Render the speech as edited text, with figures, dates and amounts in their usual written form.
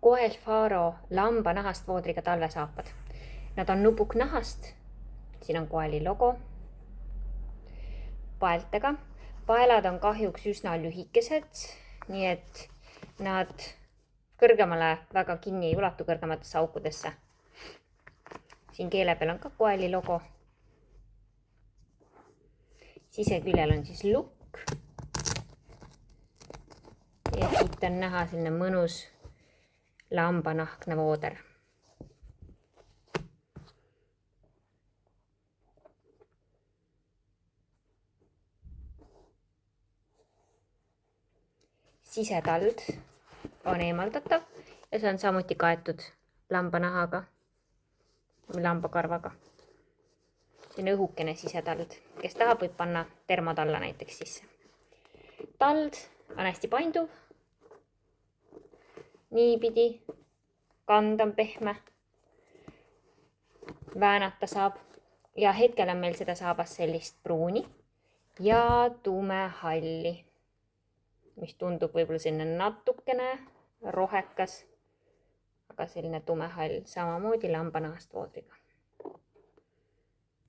Coel Faro lambanahast voodriga talvesaapad. Nad on nupuknahast. Siin on Coeli logo. Paeltega. Paelad on kahjuks üsna lühikesed, nii et nad kõrgemale väga kinni ei ulatu kõrgematesse aukudesse. Siin keele peal on ka Coeli logo. Siseküljel on siis lukk. Ja siit on näha selline mõnus lambanahkne vooder. Sisetald on eemaldatav ja see on samuti kaetud lambanahaga või lambakarvaga. See on õhukene sisetald. Kes tahab, võib panna termotalla näiteks sisse. Tald on hästi painduv. Niipidi. Kand on pehme. Väänata saab. Ja hetkel on meil seda saabas sellist pruuni ja tumehalli, mis tundub võib-olla selline natukene rohekas, aga selline tumehall samamoodi lambanahast voodriga.